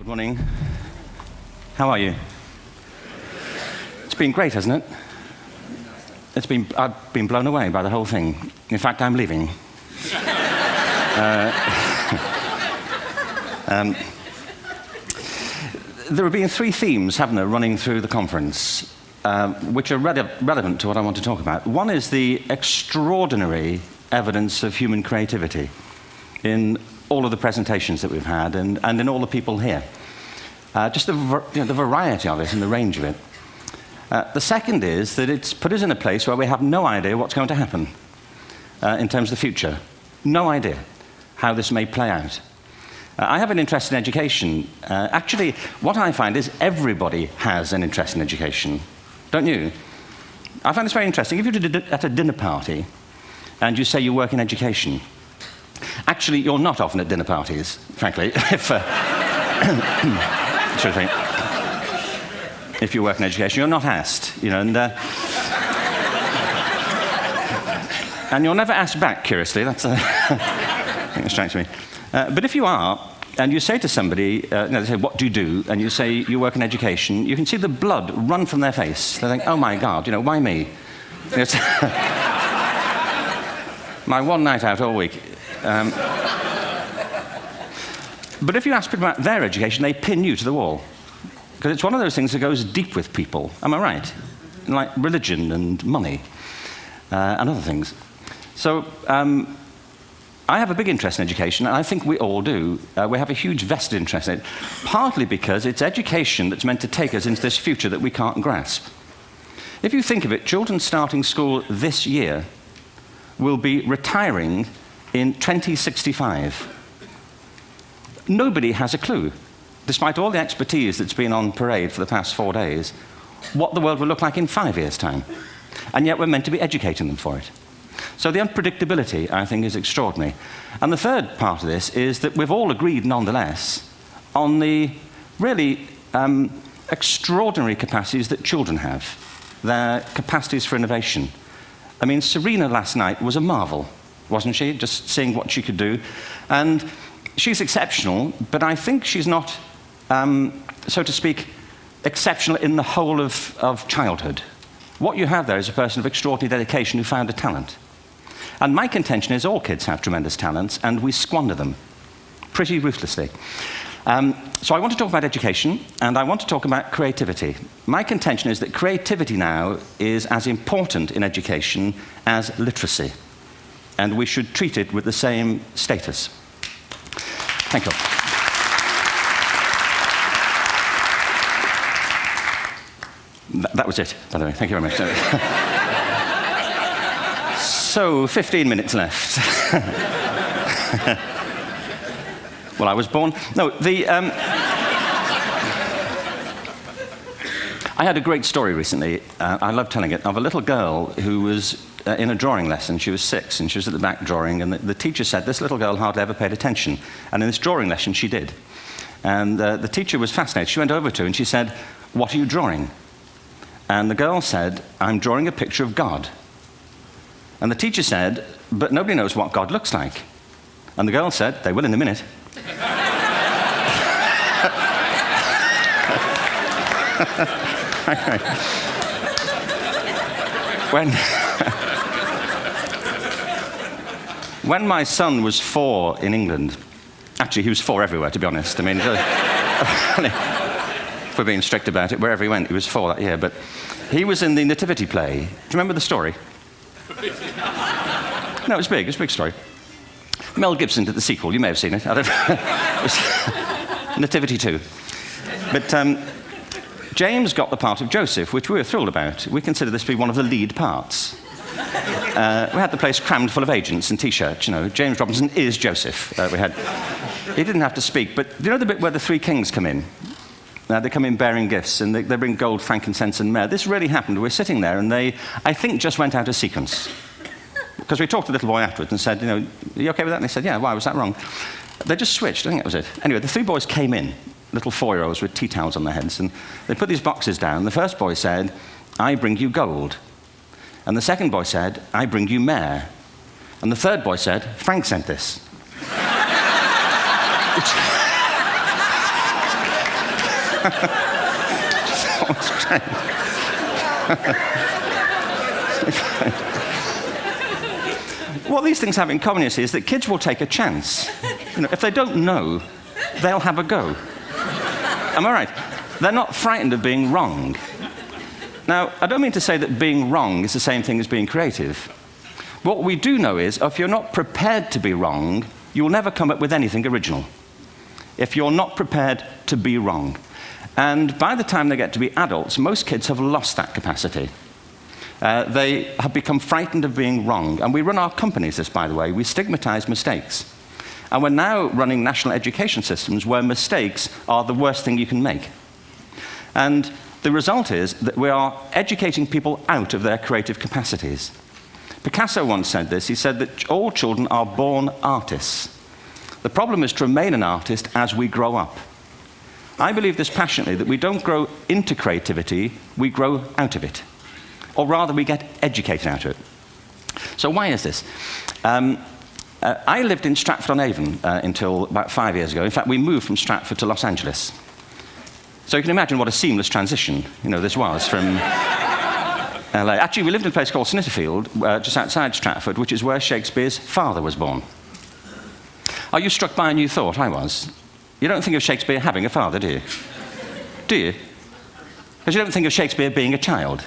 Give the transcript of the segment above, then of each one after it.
morning. How are you? It's been great, hasn't it? I've been blown away by the whole thing. In fact, I'm leaving. There have been three themes, haven't there, running through the conference, which are relevant to what I want to talk about. One is the extraordinary evidence of human creativity in all of the presentations that we've had and in all the people here. Just the variety of it and the range of it. The second is that it's put us in a place where we have no idea what's going to happen in terms of the future. No idea how this may play out. I have an interest in education. Actually, what I find is everybody has an interest in education. Don't you? I find this very interesting. If you're at a dinner party and you say you work in education, actually, you're not often at dinner parties, frankly, if you work in education. You're not asked, you know, and you're never asked back, curiously. That's I think it strikes me. But if you are, and you say to somebody, they say, what do you do? And you say, you work in education, you can see the blood run from their face. They think, oh my God, you know, why me? It's my one night out all week. But if you ask people about their education, they pin you to the wall. Because it's one of those things that goes deep with people. Am I right? Like religion and money and other things. So I have a big interest in education, and I think we all do. We have a huge vested interest in it, partly because it's education that's meant to take us into this future that we can't grasp. If you think of it, children starting school this year will be retiring in 2065. Nobody has a clue, despite all the expertise that's been on parade for the past 4 days, what the world will look like in 5 years' time. And yet we're meant to be educating them for it. So the unpredictability, I think, is extraordinary. And the third part of this is that we've all agreed, nonetheless, on the really extraordinary capacities that children have, their capacities for innovation. I mean, Serena last night was a marvel, wasn't she? Just seeing what she could do. And she's exceptional, but I think she's not, so to speak, exceptional in the whole of childhood. What you have there is a person of extraordinary dedication who found a talent. And my contention is all kids have tremendous talents, and we squander them pretty ruthlessly. So I want to talk about education, and I want to talk about creativity. My contention is that creativity now is as important in education as literacy, and we should treat it with the same status. Thank you. That was it, by the way. Thank you very much. So, 15 minutes left. Well, I was born... No, I had a great story recently, I love telling it, of a little girl who was in a drawing lesson. She was 6, and she was at the back drawing, and the teacher said this little girl hardly ever paid attention. And in this drawing lesson, she did. And the teacher was fascinated. She went over to her and she said, "What are you drawing?" And the girl said, "I'm drawing a picture of God." And the teacher said, "But nobody knows what God looks like." And the girl said, "They will in a minute." When my son was 4 in England, actually he was 4 everywhere, to be honest. I mean, if we're being strict about it, wherever he went, he was 4 that year. But he was in the Nativity play. Do you remember the story? No, it was big. It was a big story. Mel Gibson did the sequel. You may have seen it. I don't know. It was Nativity 2. But James got the part of Joseph, which we were thrilled about. We consider this to be one of the lead parts. We had the place crammed full of agents and T-shirts, you know. James Robinson is Joseph. He didn't have to speak, but do you know the bit where the 3 kings come in? They come in bearing gifts, and they bring gold, frankincense, and myrrh. This really happened. We're sitting there, and they, I think, just went out of sequence. Because we talked to the little boy afterwards and said, you know, are you okay with that? And they said, yeah, why was that wrong? They just switched. I think that was it. Anyway, the 3 boys came in, little 4-year-olds with tea towels on their heads, and they put these boxes down. The first boy said, "I bring you gold." And the second boy said, "I bring you myrrh." And the third boy said, "Frank sent this." What these things have in common, you see, is that kids will take a chance. You know, if they don't know, they'll have a go. Am I right? They're not frightened of being wrong. Now, I don't mean to say that being wrong is the same thing as being creative. What we do know is, if you're not prepared to be wrong, you'll never come up with anything original. If you're not prepared to be wrong. And by the time they get to be adults, most kids have lost that capacity. They have become frightened of being wrong. And we run our companies this, by the way. We stigmatize mistakes. And we're now running national education systems where mistakes are the worst thing you can make. And the result is that we are educating people out of their creative capacities. Picasso once said this. He said that all children are born artists. The problem is to remain an artist as we grow up. I believe this passionately, that we don't grow into creativity, we grow out of it. Or rather, we get educated out of it. So why is this? I lived in Stratford-on-Avon until about 5 years ago. In fact, we moved from Stratford to Los Angeles. So you can imagine what a seamless transition, this was from LA. Actually, we lived in a place called Snitterfield, just outside Stratford, which is where Shakespeare's father was born. Are you struck by a new thought? I was. You don't think of Shakespeare having a father, do you? Do you? Because you don't think of Shakespeare being a child,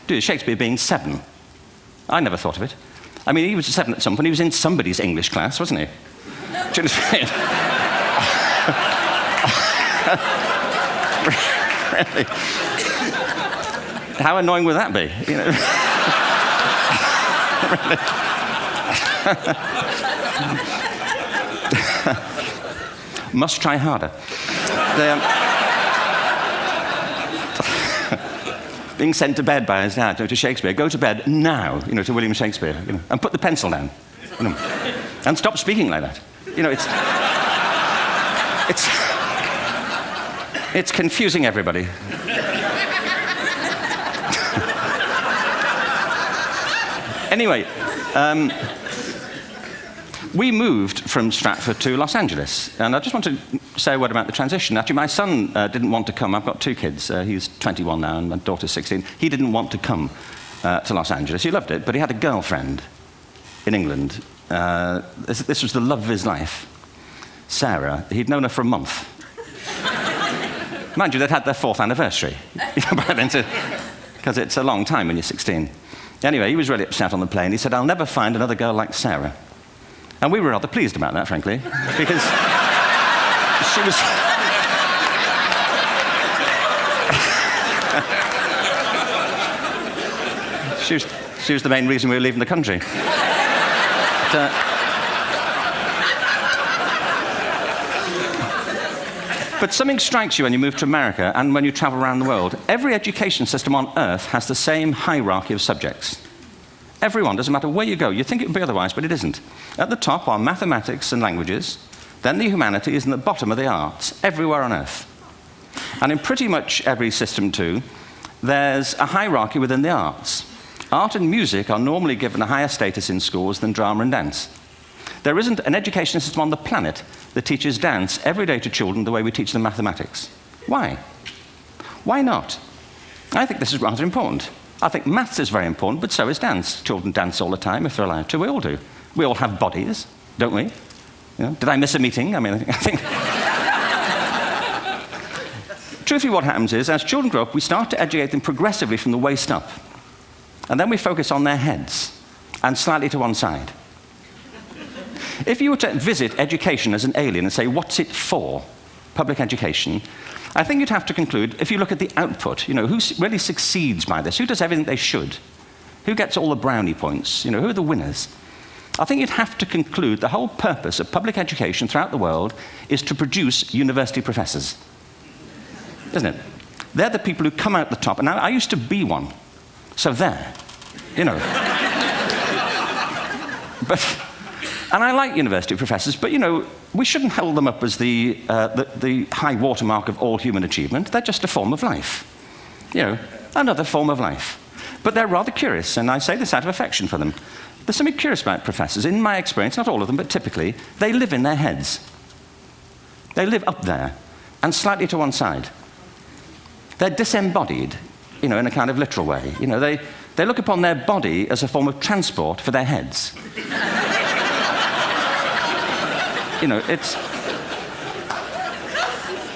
do you? Shakespeare being 7. I never thought of it. I mean, he was 7 at some point. He was in somebody's English class, wasn't he? Do you understand? Really? How annoying would that be? Must try harder. Being sent to bed by his dad, to Shakespeare, go to bed now, to William Shakespeare, and put the pencil down, and stop speaking like that. It's confusing everybody. Anyway, we moved from Stratford to Los Angeles, and I just want to say a word about the transition. Actually, my son didn't want to come. I've got 2 kids. He's 21 now, and my daughter's 16. He didn't want to come to Los Angeles. He loved it, but he had a girlfriend in England. This was the love of his life, Sarah. He'd known her for a month. Mind you, they'd had their 4th anniversary by then, because it's a long time when you're 16. Anyway, he was really upset on the plane. He said, "I'll never find another girl like Sarah." And we were rather pleased about that, frankly, because she was the main reason we were leaving the country. But something strikes you when you move to America and when you travel around the world. Every education system on Earth has the same hierarchy of subjects. Everyone, doesn't matter where you go. You think it would be otherwise, but it isn't. At the top are mathematics and languages, then the humanities, and at the bottom are the arts, everywhere on Earth. And in pretty much every system, too, there's a hierarchy within the arts. Art and music are normally given a higher status in schools than drama and dance. There isn't an education system on the planet that teaches dance every day to children the way we teach them mathematics. Why? Why not? I think this is rather important. I think maths is very important, but so is dance. Children dance all the time if they're allowed to. We all do. We all have bodies, don't we? Did I miss a meeting? I think... Truthfully, what happens is, as children grow up, we start to educate them progressively from the waist up. And then we focus on their heads, and slightly to one side. If you were to visit education as an alien and say, what's it for, public education, I think you'd have to conclude, if you look at the output, who really succeeds by this? Who does everything they should? Who gets all the brownie points? Who are the winners? I think you'd have to conclude the whole purpose of public education throughout the world is to produce university professors. Isn't it? They're the people who come out the top. And I used to be one. So there. And I like university professors, but, we shouldn't hold them up as the high watermark of all human achievement. They're just a form of life. Another form of life. But they're rather curious, and I say this out of affection for them. There's something curious about professors. In my experience, not all of them, but typically, they live in their heads. They live up there, and slightly to one side. They're disembodied, in a kind of literal way. They look upon their body as a form of transport for their heads. It's...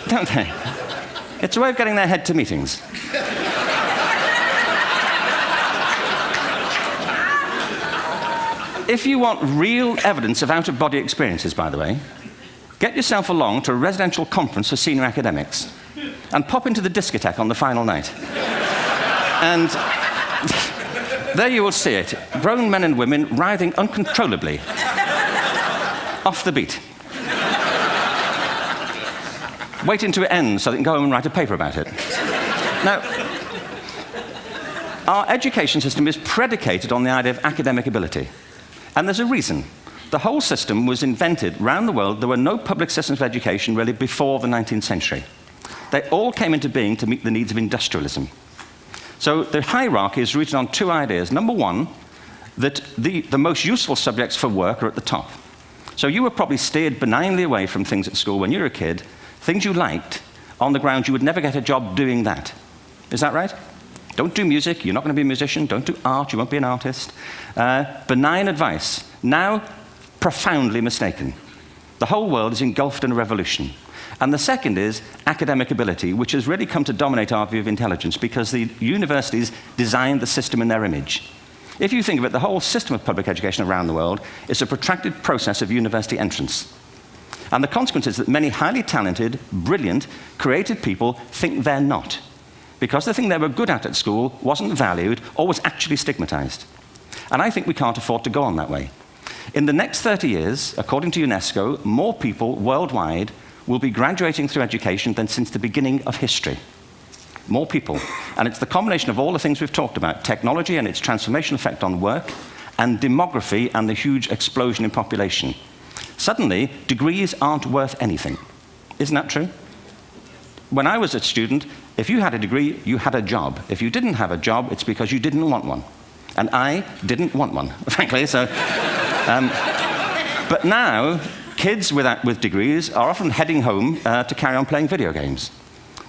Don't they? It's a way of getting their head to meetings. If you want real evidence of out-of-body experiences, by the way, get yourself along to a residential conference for senior academics and pop into the discotheque on the final night. And there you will see it. Grown men and women writhing uncontrollably off the beat. Waiting to it ends so they can go home and write a paper about it. Now, our education system is predicated on the idea of academic ability. And there's a reason. The whole system was invented around the world. There were no public systems of education really before the 19th century. They all came into being to meet the needs of industrialism. So the hierarchy is rooted on two ideas. Number one, that the most useful subjects for work are at the top. So you were probably steered benignly away from things at school when you were a kid, things you liked, on the grounds you would never get a job doing that. Is that right? Don't do music, you're not going to be a musician. Don't do art, you won't be an artist. Benign advice, now profoundly mistaken. The whole world is engulfed in a revolution. And the second is academic ability, which has really come to dominate our view of intelligence because the universities designed the system in their image. If you think of it, the whole system of public education around the world is a protracted process of university entrance. And the consequence is that many highly talented, brilliant, creative people think they're not, because the thing they were good at school wasn't valued or was actually stigmatized. And I think we can't afford to go on that way. In the next 30 years, according to UNESCO, more people worldwide will be graduating through education than since the beginning of history. More people. And it's the combination of all the things we've talked about, technology and its transformational effect on work, and demography and the huge explosion in population. Suddenly, degrees aren't worth anything. Isn't that true? When I was a student, if you had a degree, you had a job. If you didn't have a job, it's because you didn't want one. And I didn't want one, frankly. So, but now, kids with degrees are often heading home to carry on playing video games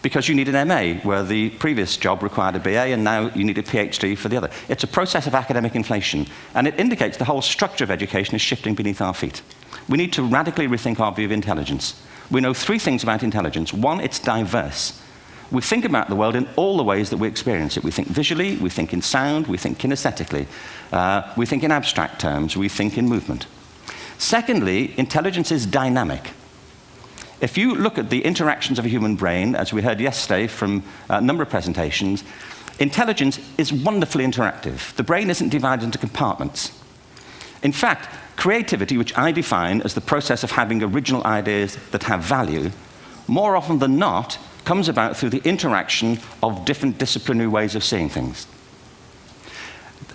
because you need an MA, where the previous job required a BA, and now you need a PhD for the other. It's a process of academic inflation, and it indicates the whole structure of education is shifting beneath our feet. We need to radically rethink our view of intelligence. We know three things about intelligence. One, it's diverse. We think about the world in all the ways that we experience it. We think visually, we think in sound, we think kinesthetically, we think in abstract terms, we think in movement. Secondly, intelligence is dynamic. If you look at the interactions of a human brain, as we heard yesterday from a number of presentations, intelligence is wonderfully interactive. The brain isn't divided into compartments. In fact, creativity, which I define as the process of having original ideas that have value, more often than not, comes about through the interaction of different disciplinary ways of seeing things.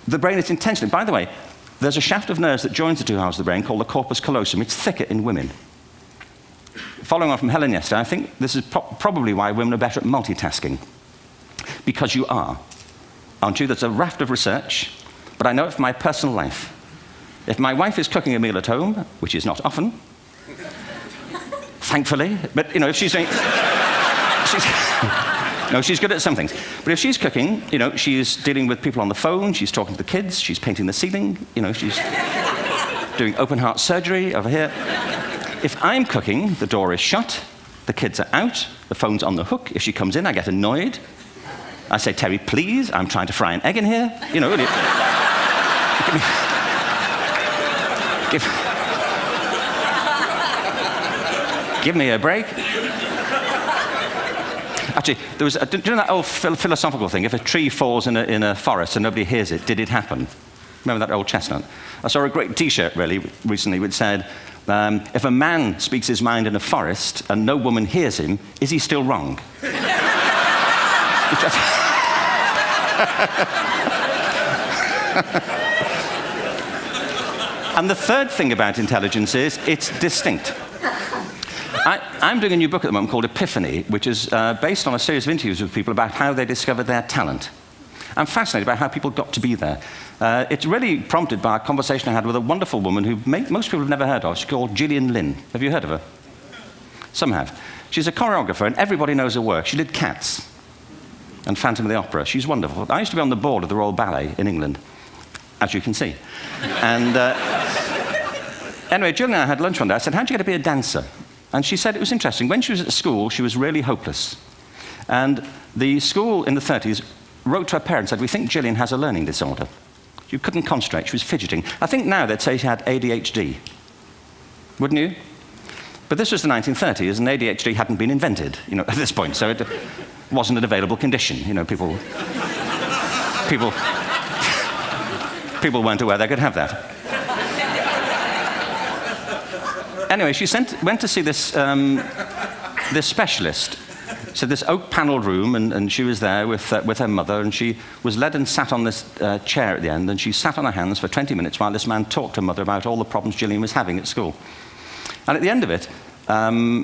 The brain is intentionally, by the way, there's a shaft of nerves that joins the two halves of the brain called the corpus callosum. It's thicker in women. Following on from Helen yesterday, I think this is probably why women are better at multitasking. Because you are. Aren't you? There's a raft of research, but I know it from my personal life. If my wife is cooking a meal at home, which is not often, thankfully, but if she's doing... No, she's good at some things. But if she's cooking, she's dealing with people on the phone, she's talking to the kids, she's painting the ceiling, she's doing open heart surgery over here. If I'm cooking, the door is shut, the kids are out, the phone's on the hook. If she comes in, I get annoyed. I say, Terry, please, I'm trying to fry an egg in here. Give me a break. Actually, do you know that old philosophical thing? If a tree falls in a forest and nobody hears it, did it happen? Remember that old chestnut? I saw a great T-shirt recently which said, if a man speaks his mind in a forest and no woman hears him, is he still wrong? And the third thing about intelligence is it's distinct. I'm doing a new book at the moment called Epiphany, which is based on a series of interviews with people about how they discovered their talent. I'm fascinated by how people got to be there. It's really prompted by a conversation I had with a wonderful woman who most people have never heard of. She's called Gillian Lynn. Have you heard of her? Some have. She's a choreographer, and everybody knows her work. She did Cats. and Phantom of the Opera. She's wonderful. I used to be on the board of the Royal Ballet in England, as you can see. And anyway, Jill and I had lunch one day. I said, how'd you get to be a dancer? And she said it was interesting. When she was at school, she was really hopeless. And the school in the 30s wrote to her parents and said, we think Gillian has a learning disorder. She couldn't concentrate. She was fidgeting. I think now they'd say she had ADHD. Wouldn't you? But this was the 1930s, and ADHD hadn't been invented, at this point. So it wasn't an available condition. People weren't aware they could have that. Anyway, she went to see this specialist. So this oak-panelled room, and she was there with her mother, and she was led and sat on this chair at the end, and she sat on her hands for 20 minutes while this man talked to her mother about all the problems Gillian was having at school. And at the end of it,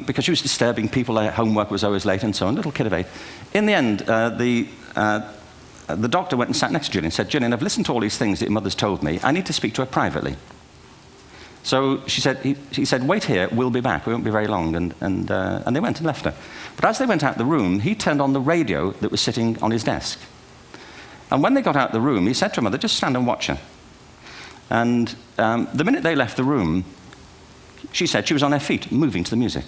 because she was disturbing people, her homework was always late and so on, little kid of 8, in the end, the doctor went and sat next to Gillian and said, Gillian, I've listened to all these things that your mother's told me. I need to speak to her privately. So he said, wait here, we'll be back. We won't be very long. And they went and left her. But as they went out the room, he turned on the radio that was sitting on his desk. And when they got out the room, he said to her mother, just stand and watch her. And the minute they left the room, she said she was on her feet, moving to the music.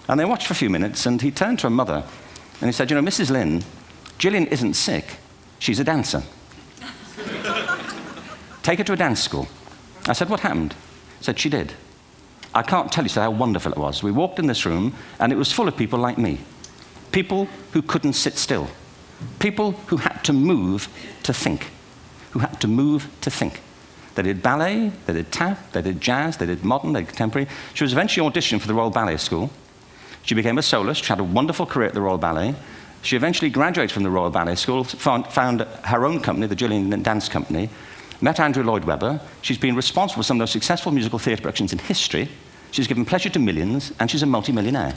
And they watched for a few minutes, and he turned to her mother, and he said, Mrs. Lynn, Gillian isn't sick. She's a dancer. Take her to a dance school. I said, what happened? He said, she did. I can't tell you how wonderful it was. We walked in this room, and it was full of people like me. People who couldn't sit still. People who had to move to think. Who had to move to think. They did ballet, they did tap, they did jazz, they did modern, they did contemporary. She was eventually auditioned for the Royal Ballet School. She became a soloist. She had a wonderful career at the Royal Ballet. She eventually graduated from the Royal Ballet School, found her own company, the Gillian Dance Company, met Andrew Lloyd Webber. She's been responsible for some of the most successful musical theatre productions in history. She's given pleasure to millions, and she's a multi-millionaire.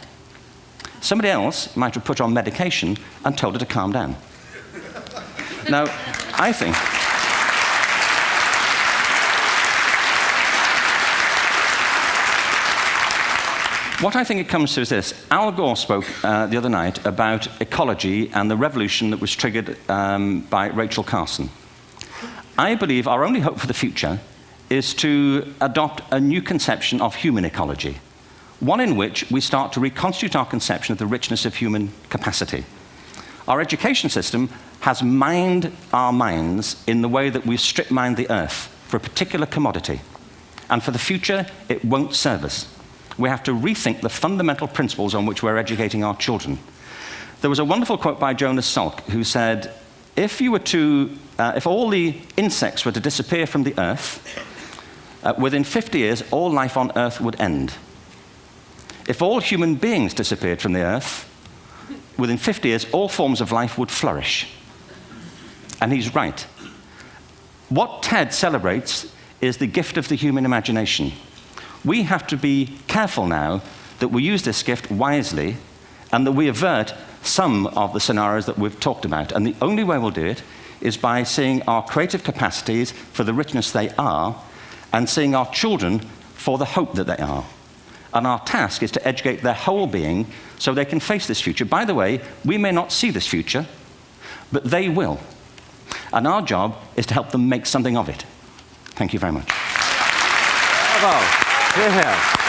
Somebody else might have put her on medication and told her to calm down. Now, I think... What I think it comes to is this. Al Gore spoke the other night about ecology and the revolution that was triggered by Rachel Carson. I believe our only hope for the future is to adopt a new conception of human ecology, one in which we start to reconstitute our conception of the richness of human capacity. Our education system has mined our minds in the way that we've strip-mined the earth for a particular commodity, and for the future, it won't serve us. We have to rethink the fundamental principles on which we're educating our children. There was a wonderful quote by Jonas Salk, who said, if all the insects were to disappear from the earth, within 50 years, all life on earth would end. If all human beings disappeared from the earth, within 50 years, all forms of life would flourish. And he's right. What TED celebrates is the gift of the human imagination. We have to be careful now that we use this gift wisely and that we avert some of the scenarios that we've talked about. And the only way we'll do it is by seeing our creative capacities for the richness they are and seeing our children for the hope that they are. And our task is to educate their whole being so they can face this future. By the way, we may not see this future, but they will. And our job is to help them make something of it. Thank you very much. Bravo. Here.